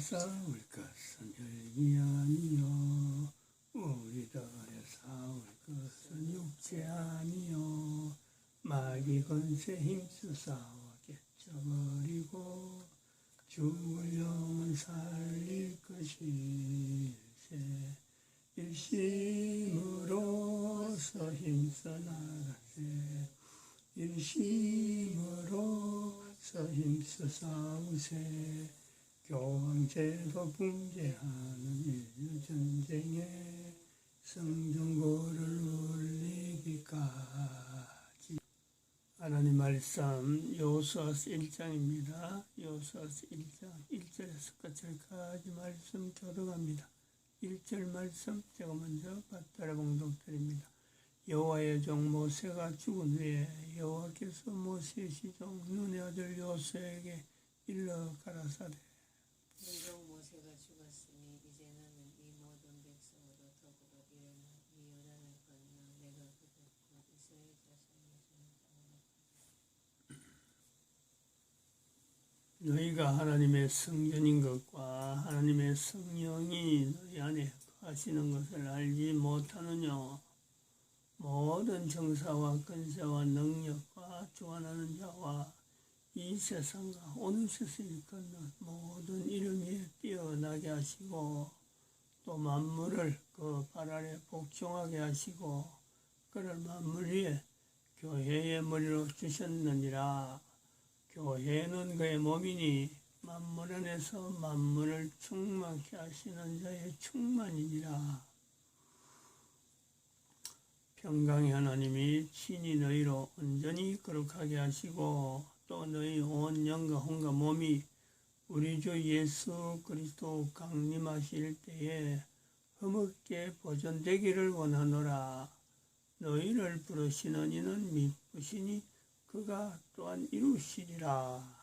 싸울 것은 혈기 아니요 우리들의 싸울 것은 육체 아니요 마귀 권세 힘써 싸워 깨쳐버리고 죽을 영은 살릴 것일세. 일심으로서 힘써 나가세. 일심으로서 힘써 싸우세. 교황제도 붕괴하는 인류 전쟁에 성전고를 울리기까지. 하나님 말씀 여호수아서 1장입니다. 여호수아서 1장 1절에서 끝절까지 말씀 교독합니다. 1절 말씀 제가 먼저 받들어 봉독드립니다. 여호와의 종 모세가 죽은 후에 여호와께서 모세의 시종 눈의 아들 여호수아에게 일러 가라사대 네 종 모세가 죽었으니 이제 너는 이 모든 백성으로 더불어 일어나 이 요단을 건너 내가 그들 곧 이스라엘 자손의 땅으로 너희가 하나님의 성전인 것과 하나님의 성령이 너희 안에 거하시는 것을 알지 못하느냐. 모든 정사와 권세와 능력과 주관하는 자와 이 세상과 어느 세상을 일컫는 모든 이름 위에 뛰어나게 하시고 또 만물을 그 발 아래 복종하게 하시고 그를 만물 위에 교회의 머리로 주셨느니라. 교회는 그의 몸이니 만물 안에서 만물을 충만케 하시는 자의 충만이니라. 평강의 하나님이 친히 너희로 온전히 거룩하게 하시고 또 너희 온 영과 혼과 몸이 우리 주 예수 그리스도 강림하실 때에 흠없게 보존되기를 원하노라. 너희를 부르시는 이는 미쁘시니 그가 또한 이루시리라.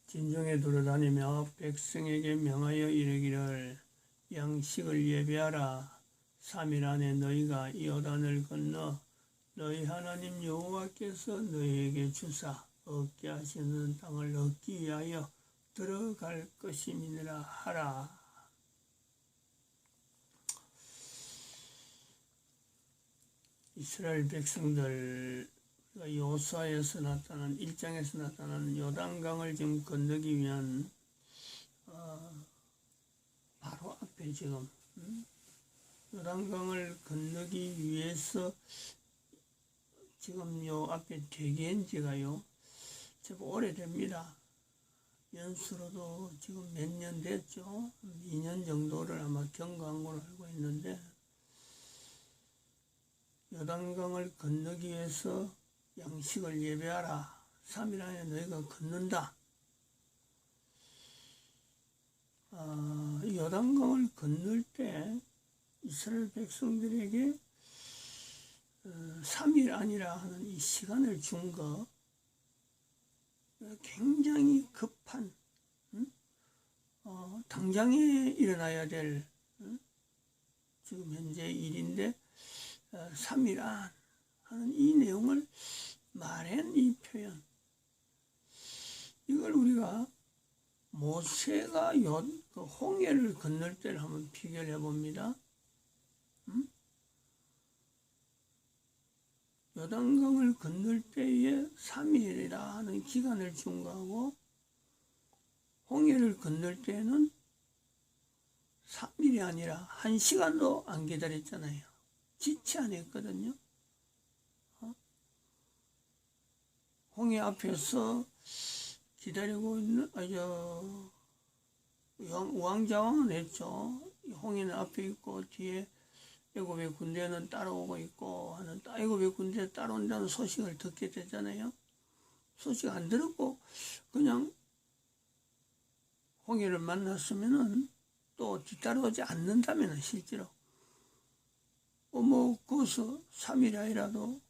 진정에 돌아다니며 백성에게 명하여 이르기를 양식을 예배하라. 3일 안에 너희가 요단을 건너 너희 하나님 여호와께서 너희에게 주사 얻게 하시는 땅을 얻기 위하여 들어갈 것임이니라 하라. 이스라엘 백성들 여호수아에서 나타난 1장에서 나타나는 요단강을 지금 건너기 위한 바로 앞에 지금 요단강을 건너기 위해서 지금 요 앞에 대기한 지가요 제법 오래됩니다. 연수로도 지금 몇 년 됐죠. 2년 정도를 아마 경과한 걸로 알고 있는데 요단강을 건너기 위해서 양식을 예배하라. 3일 안에 너희가 건넌다. 요단강을 건널 때 이스라엘 백성들에게 3일 아니라 하는 이 시간을 준 거 굉장히 급한 당장에 일어나야 될 지금 현재 일인데 3일 안 하는 이 내용을 말한 이 표현 이걸 우리가 모세가 그 홍해를 건널 때를 한번 비교를 해봅니다. 요단강을 건널 때에 3일이라 하는 기간을 준 거하고 홍해를 건널 때는 3일이 아니라 1시간도 안 기다렸잖아요. 지체 안 했거든요. 홍해 앞에서 기다리고 있는 우왕좌왕은 했죠. 홍해는 앞에 있고 뒤에 애굽의 군대는 따라오고 있고 하는 애굽의 군대 따라온다는 소식을 듣게 되잖아요. 소식 안 들었고 그냥 홍해를 만났으면은 또 뒤따라오지 않는다면은 실제로 거기서 3일 아니라도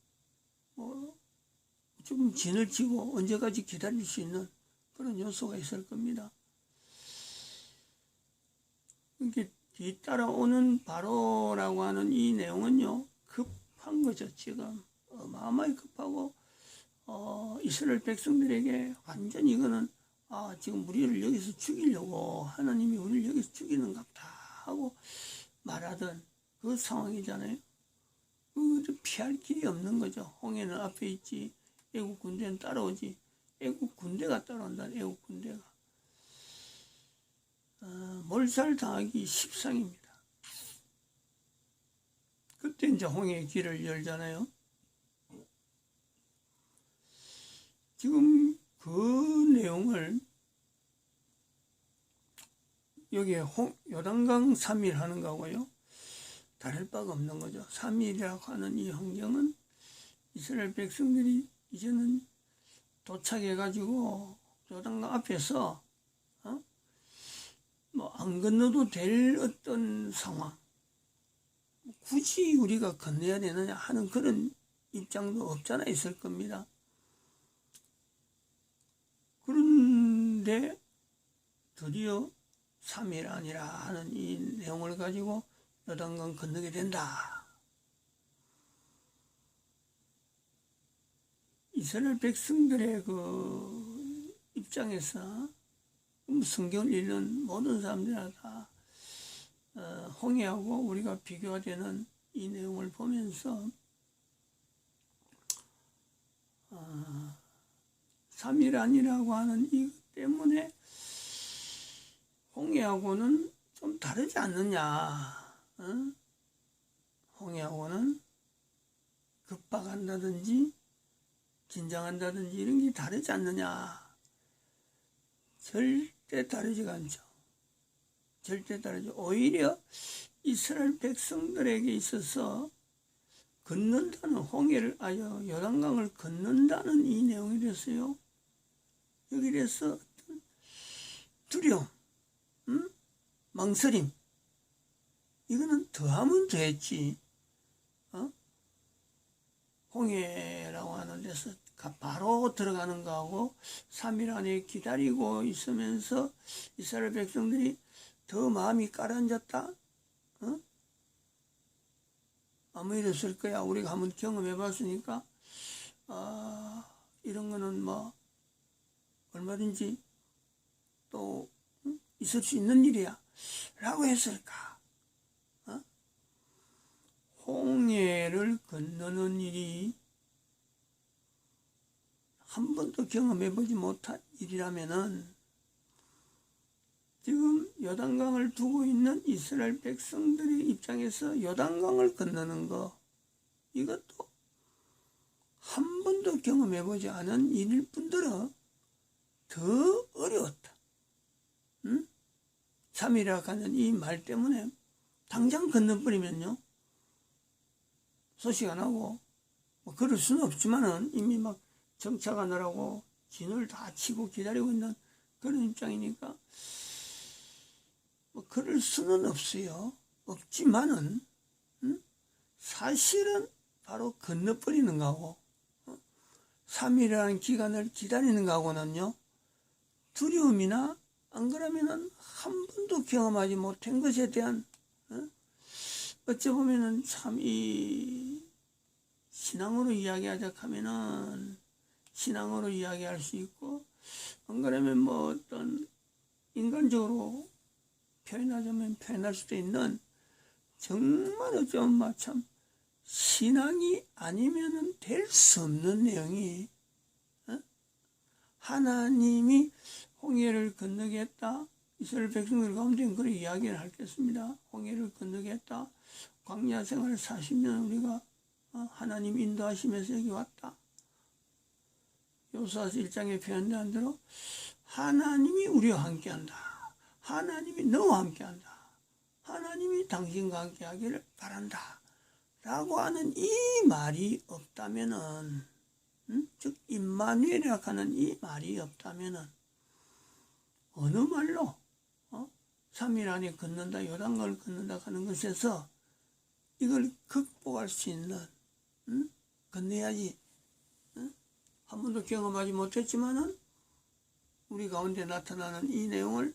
좀 진을 치고 언제까지 기다릴 수 있는 그런 요소가 있을 겁니다. 이렇게 뒤따라오는 바로라고 하는 이 내용은요 급한 거죠. 지금 어마어마하게 급하고 이스라엘 백성들에게 완전히 이거는 아, 지금 우리를 여기서 죽이려고 하나님이 우리를 여기서 죽이는 것 같다 하고 말하던 그 상황이잖아요. 피할 길이 없는 거죠. 홍해는 앞에 있지, 애국 군대는 따라오지. 애국 군대가 따라온다. 애국 군대가. 몰살당하기 십상입니다. 그때 이제 홍해의 길을 열잖아요. 지금 그 내용을 여기에 요단강 3일 하는 거고요. 다를 바가 없는 거죠. 3일이라고 하는 이 환경은 이스라엘 백성들이 이제는 도착해가지고 요단강 앞에서 뭐 안 건너도 될 어떤 상황, 굳이 우리가 건너야 되느냐 하는 그런 입장도 없잖아 있을 겁니다. 그런데 드디어 3일 아니라 하는 이 내용을 가지고 요단강 건너게 된다. 이스라엘 백성들의 그 입장에서 성경을 읽는 모든 사람들이 다 홍해하고 우리가 비교가 되는 이 내용을 보면서 3일 아니라고 하는 이것 때문에 홍해하고는 좀 다르지 않느냐. 홍해하고는 급박한다든지 긴장한다든지 이런 게 다르지 않느냐. 절대 다르지가 않죠. 절대 다르죠. 오히려 이스라엘 백성들에게 있어서 건넌다는 홍해를 요단강을 건넌다는 이 내용이 됐어요. 여기 대해서 두려움, 망설임, 이거는 더하면 더했지. 홍해라고 하는 데서 바로 들어가는 거하고 3일 안에 기다리고 있으면서 이스라엘 백성들이 더 마음이 가라앉았다. 아무 일 없을 거야. 우리가 한번 경험해 봤으니까 이런 거는 뭐 얼마든지 또 있을 수 있는 일이야 라고 했을까. 홍해를 건너는 일이 한 번도 경험해보지 못한 일이라면은 지금 요단강을 두고 있는 이스라엘 백성들의 입장에서 요단강을 건너는 거, 이것도 한 번도 경험해보지 않은 일일 뿐더러 더 어려웠다. 3일이라고 하는 이 말 때문에 당장 건너버리면요, 소식 안 하고 뭐 그럴 수는 없지만은 이미 막 정착하느라고 진을 다 치고 기다리고 있는 그런 입장이니까 뭐 그럴 수는 없어요. 없지만은 사실은 바로 건너버리는 거하고 3일이라는 기간을 기다리는 거하고는요, 두려움이나 안 그러면은 한 번도 경험하지 못한 것에 대한 어찌 보면은 참 이 신앙으로 이야기하자 하면은 신앙으로 이야기할 수 있고, 안 그러면 뭐 어떤 인간적으로 표현하자면 표현할 수도 있는 정말 어쩌면 참 신앙이 아니면은 될 수 없는 내용이, 하나님이 홍해를 건너게 했다. 이스라엘 백성들 가운데 그런 이야기를 하겠습니다. 홍해를 건너게 했다. 광야 생활 40년 우리가 하나님 인도하시면서 여기 왔다. 요수아서 1장에 표현된 대로 하나님이 우리와 함께한다. 하나님이 너와 함께한다. 하나님이 당신과 함께하기를 바란다. 라고 하는 이 말이 없다면은, 즉 임마누엘이라고 하는 이 말이 없다면은 어느 말로 3일 안에 건넌다, 요단강을 건넌다 하는 것에서 이걸 극복할 수 있는, 건너야지. 한 번도 경험하지 못했지만은 우리 가운데 나타나는 이 내용을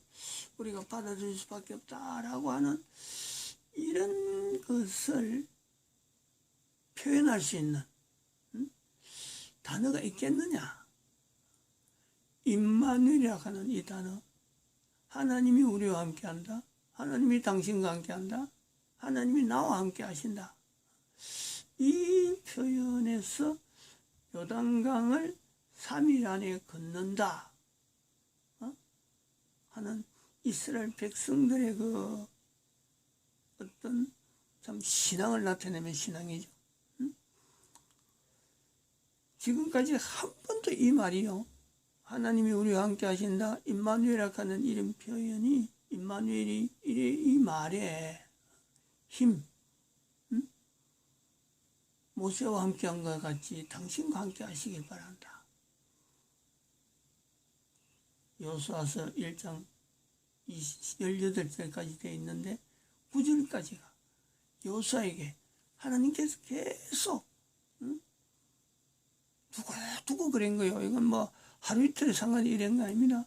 우리가 받아들일 수밖에 없다라고 하는 이런 것을 표현할 수 있는 단어가 있겠느냐? 임마누엘이라 하는 이 단어, 하나님이 우리와 함께한다, 하나님이 당신과 함께한다, 하나님이 나와 함께 하신다. 이 표현에서 요단강을 3일 안에 건넌다 하는 이스라엘 백성들의 그 어떤 참 신앙을 나타내는 신앙이죠. 지금까지 한 번도 이 말이요, 하나님이 우리와 함께 하신다, 임마누엘이라 하는 이름 표현이, 임마누엘이 이 말에 힘, 모세와 함께한 것 같이 당신과 함께 하시길 바란다. 여호수아서 1장 18절까지 되어 있는데 9절까지가 여호수아에게 하나님께서 계속 두고 그런 거예요. 이건 뭐 하루 이틀에 상관이 이런 거 아닙니다.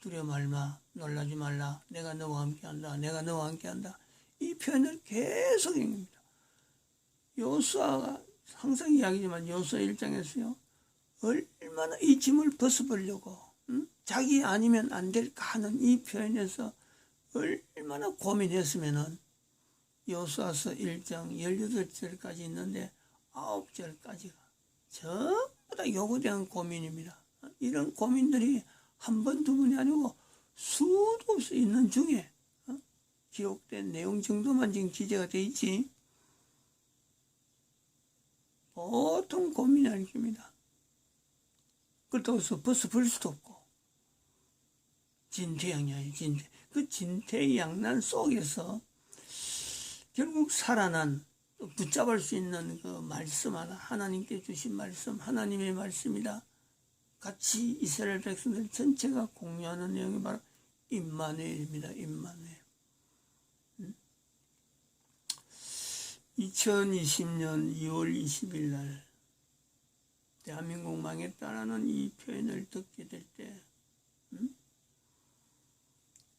두려워 말마, 놀라지 말라, 내가 너와 함께한다, 내가 너와 함께한다. 이 표현을 계속 읽습니다. 여호수아가 항상 이야기지만 여호수아 1장에서요, 얼마나 이 짐을 벗어보려고 자기 아니면 안 될까 하는 이 표현에서 얼마나 고민했으면은 여호수아서 1장 18절까지 있는데 9절까지가 전부 다 요거에 대한 고민입니다. 이런 고민들이 한 번, 두 번이 아니고 수도 없이 있는 중에 기록된 내용 정도만 지금 기재가 되어 있지, 보통 고민이 아닐 겁니다. 그렇다고 해서 벌써 볼 수도 없고, 진퇴양난이에요, 진퇴. 그 진퇴양난 속에서 결국 살아난, 붙잡을 수 있는 그 말씀 하나, 하나님께 주신 말씀, 하나님의 말씀이다. 같이 이스라엘 백성들 전체가 공유하는 내용이 바로 임마누엘입니다. 임마누엘. 2020년 2월 20일 날 대한민국 망했다라는 이 표현을 듣게 될 때,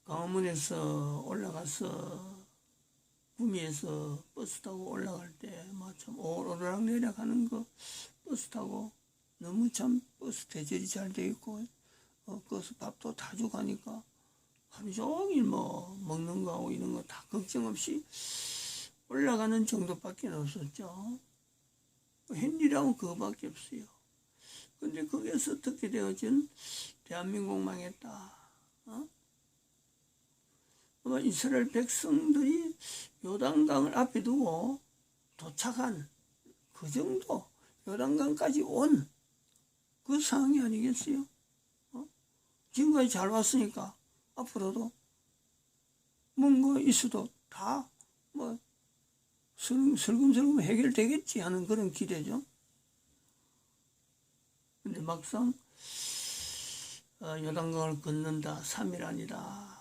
강화문에서 올라가서 구미에서 버스 타고 올라갈 때 참 오르락 내려가는 거 버스 타고 너무 참 버스 대절이 잘 돼 있고 거기서 밥도 다 주고 하니까 하루 종일 뭐 먹는 거하고 이런 거 다 걱정 없이 올라가는 정도밖에 없었죠. 헨리라면 그거밖에 없어요. 근데 거기에서 듣게 되어진 대한민국 망했다. 아마 이스라엘 백성들이 요단강을 앞에 두고 도착한 그 정도, 요단강까지 온 그 상황이 아니겠어요? 지금까지 잘 왔으니까 앞으로도 뭔가 있어도 다 뭐 슬금슬금 해결되겠지 하는 그런 기대죠. 근데 막상 요단강을 건넌다, 3일 아니다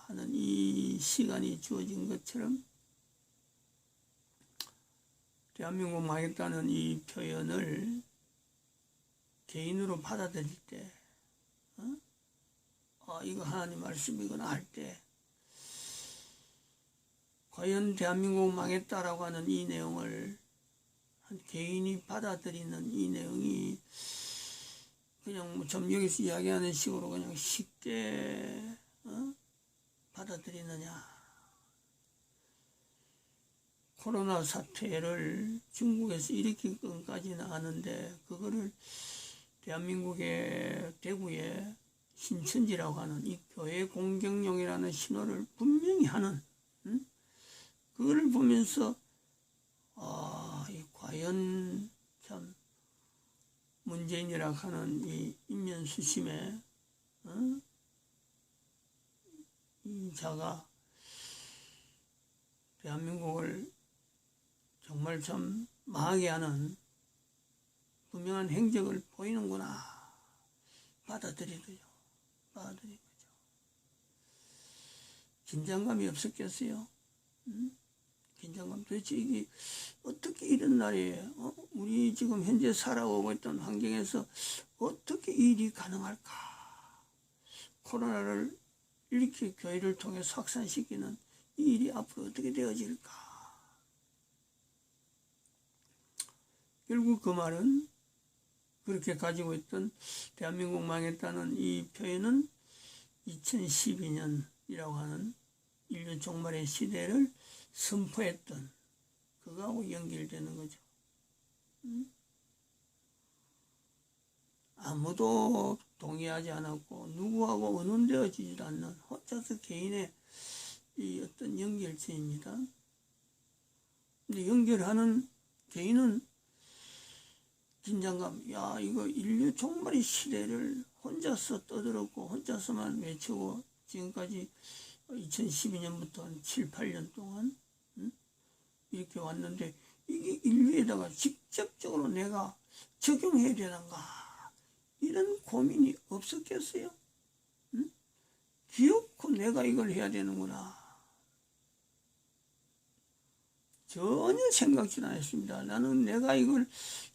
하는 이 시간이 주어진 것처럼 대한민국 망했다는 이 표현을 개인으로 받아들일 때, 이거 하나님 말씀이구나 할 때, 과연 대한민국 망했다라고 하는 이 내용을 한 개인이 받아들이는 이 내용이 그냥 뭐 좀 여기서 이야기하는 식으로 그냥 쉽게 받아들이느냐. 코로나 사태를 중국에서 일으킨 건까지는 아는데 그거를 대한민국의 대구의 신천지라고 하는 이 교회 공격용이라는 신호를 분명히 하는, 그거를 보면서 과연 참 문재인이라고 하는 이 인면수심에 이 자가 대한민국을 정말 참 망하게 하는 분명한 행적을 보이는구나. 받아들이죠. 긴장감이 없었겠어요? 긴장감. 도대체 이게 어떻게 이런 날에 우리 지금 현재 살아오고 있던 환경에서 어떻게 이 일이 가능할까? 코로나를 이렇게 교회를 통해 확산시키는 이 일이 앞으로 어떻게 되어질까? 결국 그 말은 그렇게 가지고 대한민국 망했다는 이 표현은 2012년이라고 하는 인류 종말의 시대를 선포했던 그거하고 연결되는 거죠. 아무도 동의하지 않았고 누구하고 의논되어지지도 않는 혼자서 개인의 이 어떤 연결체입니다. 근데 연결하는 개인은 긴장감, 야 이거 인류 종말의 시대를 혼자서 떠들었고 혼자서만 외치고 지금까지 2012년부터 한 7, 8년 동안 이렇게 왔는데 이게 인류에다가 직접적으로 내가 적용해야 되는가 이런 고민이 없었겠어요? 기어코 내가 이걸 해야 되는구나. 전혀 생각지는 않았습니다. 나는 내가 이걸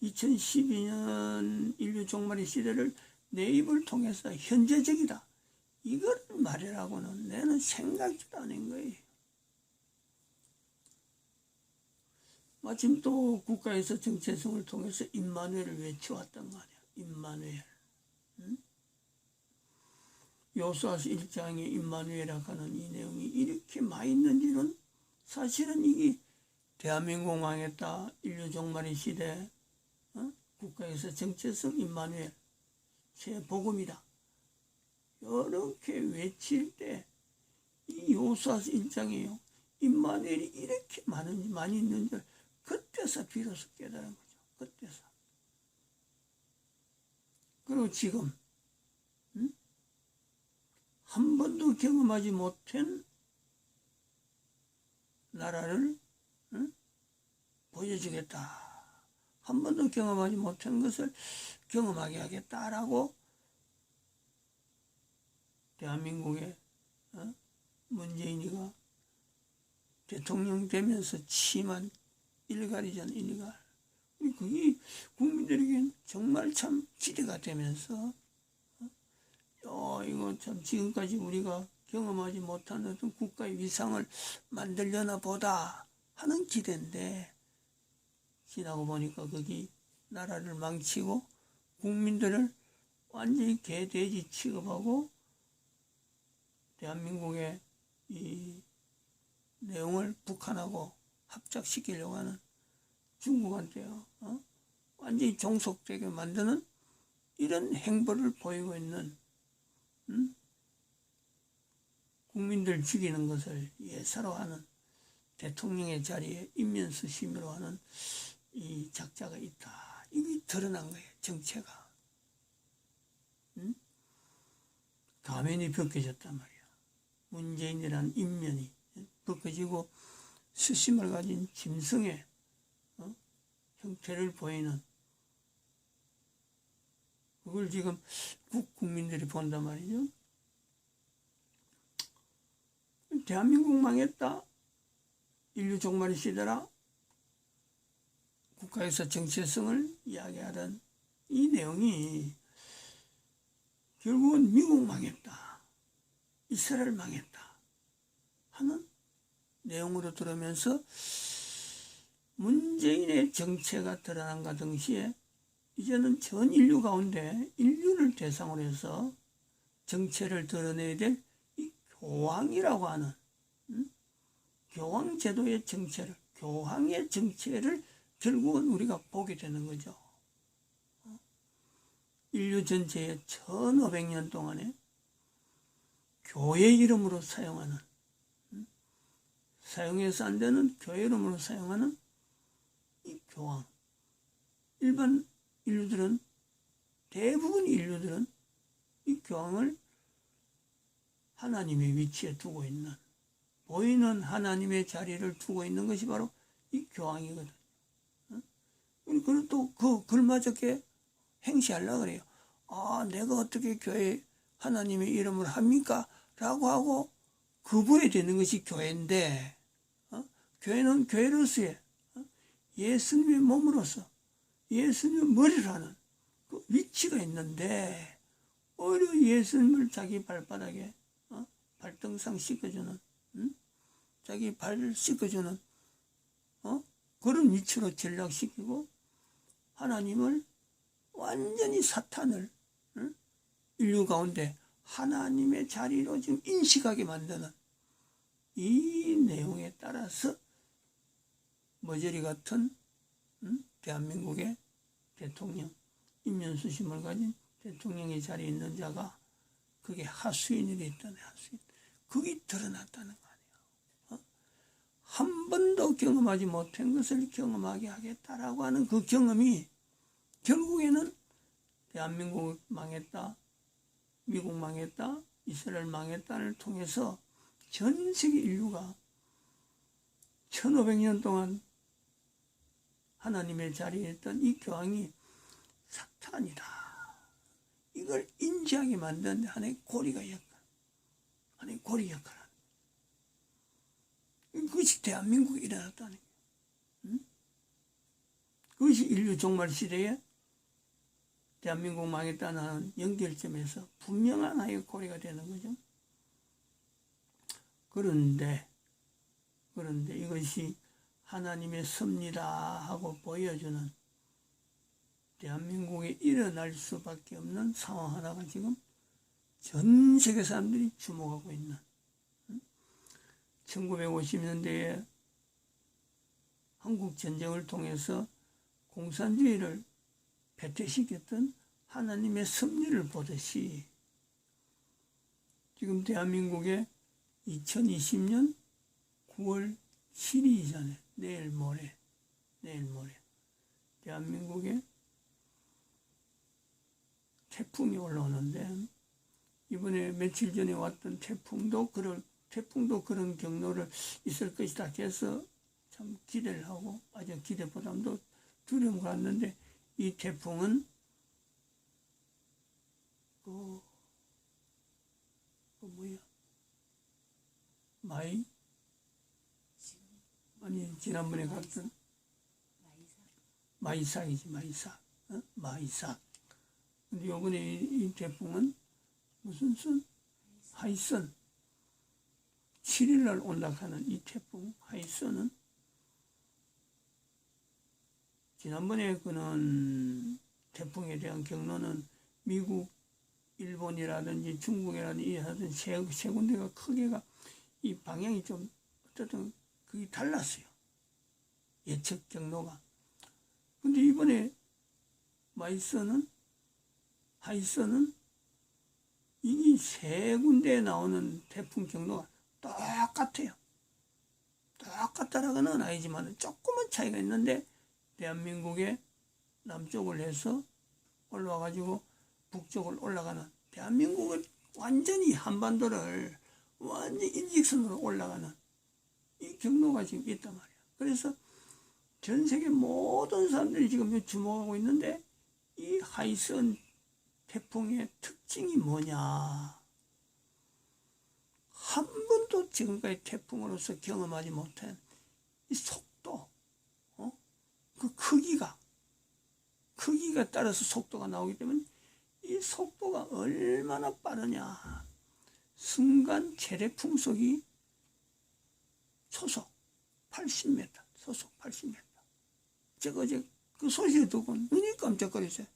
2012년 인류 종말의 시대를 내 입을 통해서 현재적이다. 이걸 말하라고는 나는 생각지도 않은 거예요. 마침 또 국가에서 정체성을 통해서 임마누엘을 외쳐왔단 말이야. 임마누엘. 요수아서 1장에 임마누엘이라고 하는 이 내용이 이렇게 많이 있는지는 사실은 이게 대한민국 망했다. 인류 종말의 시대. 국가에서 정체성 임마누엘. 새 복음이다. 이렇게 외칠 때 이 요수아서 1장이에요. 임마누엘이 이렇게 많이 있는 줄 그때서 비로소 깨달은 거죠. 그때서. 그리고 지금 한 번도 경험하지 못한 나라를 보여주겠다. 한 번도 경험하지 못한 것을 경험하게 하겠다라고 대한민국의 문재인이가 대통령 되면서 취임한 일갈이잖아, 일갈. 그게 국민들에겐 정말 참 기대가 되면서 이거 참 지금까지 우리가 경험하지 못한 어떤 국가의 위상을 만들려나 보다 하는 기대인데 지나고 보니까 거기 나라를 망치고 국민들을 완전히 개돼지 취급하고 대한민국의 이 내용을 북한하고 합작시키려고 하는 중국한테요. 완전히 종속되게 만드는 이런 행보를 보이고 있는 국민들 죽이는 것을 예사로 하는 대통령의 자리에 인면수심으로 하는 이 작자가 있다. 이게 드러난 거예요. 정체가. 가면이 벗겨졌단 말이야. 문재인이라는 인면이 벗겨지고 수심을 가진 짐승의 형태를 보이는 그걸 지금 국민들이 본단 말이죠. 대한민국 망했다. 인류 종말의 시대라. 국가에서 정체성을 이야기하던 이 내용이 결국은 미국 망했다. 이스라엘 망했다. 하는 내용으로 들으면서 문재인의 정체가 드러난과 동시에 이제는 전 인류 가운데 인류를 대상으로 해서 정체를 드러내야 될 이 교황이라고 하는 교황 제도의 정체를, 교황의 정체를 결국은 우리가 보게 되는 거죠. 인류 전체의 1500년 동안에 교회 이름으로 사용하는, 사용해서 안 되는 교회 이름으로 사용하는 이 교황. 일반 인류들은, 대부분 인류들은 이 교황을 하나님의 위치에 두고 있는, 보이는 하나님의 자리를 두고 있는 것이 바로 이 교황이거든. 그리고 또 그 걸맞게 행시하려고 그래요. 내가 어떻게 교회 하나님의 이름을 합니까? 라고 하고 거부해야 되는 것이 교회인데, 교회는 교회로서의 예수님의 몸으로서 예수님의 머리를 하는 그 위치가 있는데 오히려 예수님을 자기 발바닥에 발등상 씻어주는, 자기 발 씻어주는 그런 위치로 전락시키고 하나님을 완전히 사탄을 인류 가운데 하나님의 자리로 지금 인식하게 만드는 이 내용에 따라서 머저리 같은 대한민국의 대통령, 인면수심을 가진 대통령의 자리에 있는 자가 그게 하수인이 됐다네. 하수인. 그게 드러났다는 거 아니에요. 한 번도 경험하지 못한 것을 경험하게 하겠다라고 하는 그 경험이 결국에는 대한민국 망했다, 미국 망했다, 이스라엘 망했다를 통해서 전 세계 인류가 1500년 동안 하나님의 자리에 있던 이 교황이 사탄이다. 이걸 인지하게 만든 하나의 고리가 역할, 하나의 고리 역할. 그것이 대한민국에 일어났다는 거예요. 그것이 인류 종말 시대에 대한민국 망했다는 연결점에서 분명한 하나의 고리가 되는 거죠. 그런데 이것이 하나님의 섭리다 하고 보여주는 대한민국에 일어날 수밖에 없는 상황 하나가 지금 전 세계 사람들이 주목하고 있는 1950년대에 한국 전쟁을 통해서 공산주의를 패퇴시켰던 하나님의 섭리를 보듯이 지금 대한민국에 2020년 9월 7일 전에 내일 모레 대한민국에 태풍이 올라오는데 이번에 며칠 전에 왔던 태풍도 그런 경로를 있을 것이다 해서 참 기대를 하고 아주 기대보다도 두려움을 갖는데 이 태풍은 지난번에 갔던 마이삭이지. 마이삭. 근데 요번에 이 태풍은 무슨 선? 하이선. 7일날 온다하는 이 태풍 하이선은 지난번에 그는 태풍에 대한 경로는 미국, 일본이라든지 중국이라든지 하여튼 세 군데가 크게가 이 방향이 좀 어쨌든 그게 달랐어요. 예측 경로가. 근데 이번에 하이선은 이 세 군데에 나오는 태풍 경로가 똑같아요. 똑같다라고는 아니지만 조금은 차이가 있는데 대한민국의 남쪽을 해서 올라와가지고 북쪽을 올라가는 대한민국을 완전히 한반도를 완전히 일직선으로 올라가는 이 경로가 지금 있단 말이야. 그래서 전 세계 모든 사람들이 지금 주목하고 있는데 이 하이선 태풍의 특징이 뭐냐? 한 번도 지금까지 태풍으로서 경험하지 못한 이 속도, 그 크기가 따라서 속도가 나오기 때문에 이 속도가 얼마나 빠르냐. 순간 최대 풍속이 초속 80m, 소속 80m. 제가 어제 그 소식을 듣고 눈이 깜짝거렸어요.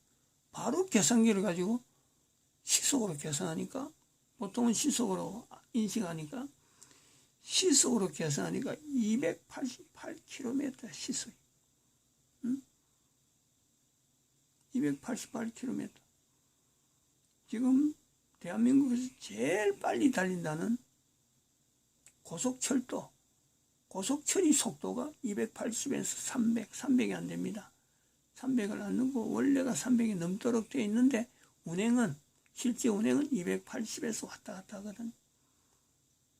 바로 계산기를 가지고 시속으로 계산하니까, 보통은 시속으로 인식하니까, 시속으로 계산하니까 288km 시속. 288km. 지금 대한민국에서 제일 빨리 달린다는 고속철이 속도가 280에서 300이 안 됩니다. 300을 안 넘고 원래가 300이 넘도록 되어 있는데 실제 운행은 280에서 왔다 갔다 하거든.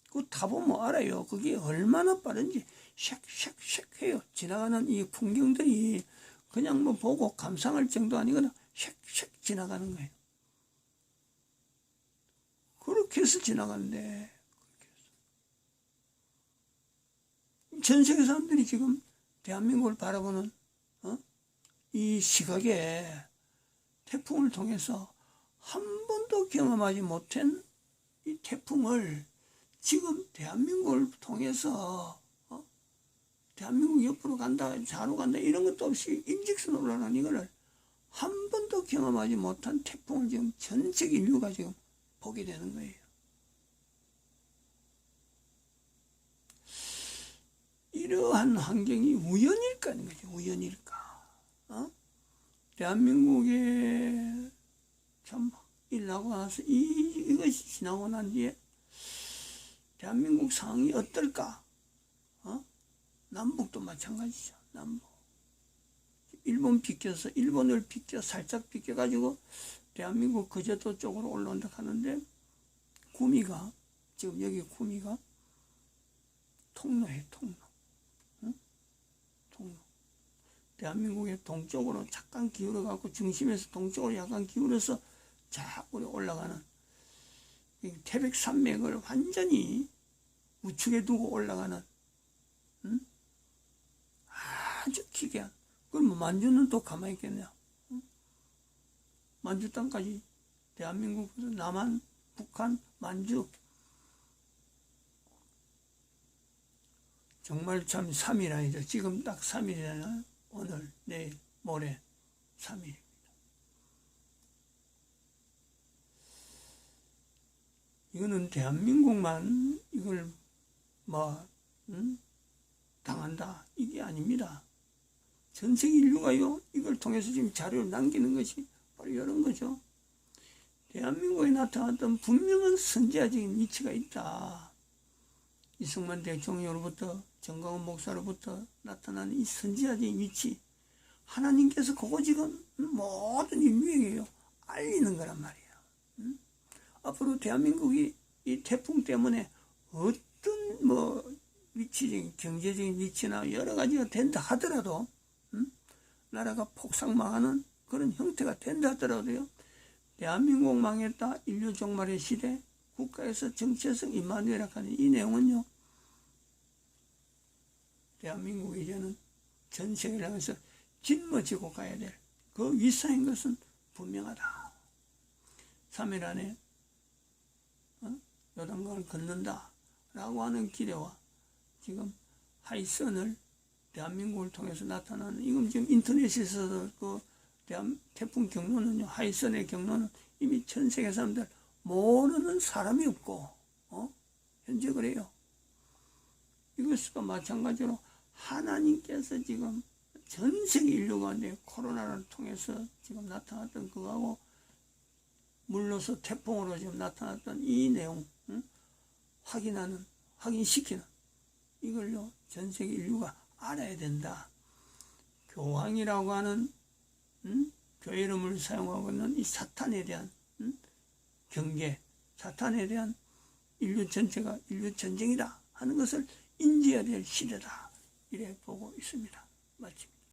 그거 타보면 알아요. 그게 얼마나 빠른지 쉑쉑쉑 해요. 지나가는 이 풍경들이 그냥 뭐 보고 감상할 정도 아니거나 쉑쉑 지나가는 거예요. 그렇게 해서 지나가는데 전 세계 사람들이 지금 대한민국을 바라보는 이 시각에 태풍을 통해서 한 번도 경험하지 못한 이 태풍을 지금 대한민국을 통해서 대한민국 옆으로 간다, 좌로 간다 이런 것도 없이 일직선으로 올라가는 이거를 한 번도 경험하지 못한 태풍을 지금 전 세계 인류가 지금 보게 되는 거예요. 이러한 환경이 우연일까 하는 거죠. 우연일까? 대한민국에 참 일나고 나서 이것이 지나고 난 뒤에 대한민국 상황이 어떨까? 남북도 마찬가지죠. 남북. 일본을 비껴 살짝 비껴가지고 대한민국 거제도 쪽으로 올라온다 하는데 구미가 지금 여기 구미가 통로에 통로. 통로. 대한민국의 동쪽으로 잠깐 기울어갖고 중심에서 동쪽으로 약간 기울어서 자꾸 올라가는 태백산맥을 완전히 우측에 두고 올라가는 아주 기괴한. 그럼 만주는 또 가만히 있겠냐? 만주 땅까지 대한민국에서 남한, 북한, 만주 정말 참 3일 아니죠. 지금 딱 3일이잖아요. 오늘, 내일, 모레 3일입니다. 이거는 대한민국만 이걸 당한다 이게 아닙니다. 전 세계 인류가요 이걸 통해서 지금 자료를 남기는 것이 바로 이런 거죠. 대한민국에 나타났던 분명한 선지자적인 위치가 있다. 이승만 대통령으로부터 정광훈 목사로부터 나타난 이 선지자적인 위치, 하나님께서 그거 지금 모든 인류에게요 알리는 거란 말이에요. 앞으로 대한민국이 이 태풍 때문에 어떤 위치적인 경제적인 위치나 여러 가지가 된다 하더라도 나라가 폭삭망하는 그런 형태가 된다 하더라도요 대한민국 망했다 인류 종말의 시대 국가에서 정체성 임마누엘이라 하는 이 내용은요 대한민국이 이제는 전 세계를 향해서 짊어지고 가야 될 그 위상인 것은 분명하다. 3일 안에 요단강을 건넌다 라고 하는 기대와 지금 하이선을 대한민국을 통해서 나타나는 이건 지금 인터넷에서도 그 태풍 경로는요 하이선의 경로는 이미 전 세계 사람들 모르는 사람이 없고 현재 그래요. 이것과 마찬가지로 하나님께서 지금 전 세계 인류 가운데 코로나를 통해서 지금 나타났던 그거하고 물로서 태풍으로 지금 나타났던 이 내용 확인시키는 이걸요 전 세계 인류가 알아야 된다. 교황이라고 하는 교회 이름을 사용하고 있는 이 사탄에 대한 경계, 사탄에 대한 인류 전체가 인류 전쟁이다 하는 것을 인지해야 될 시대다. 이래 보고 있습니다. 마칩니다.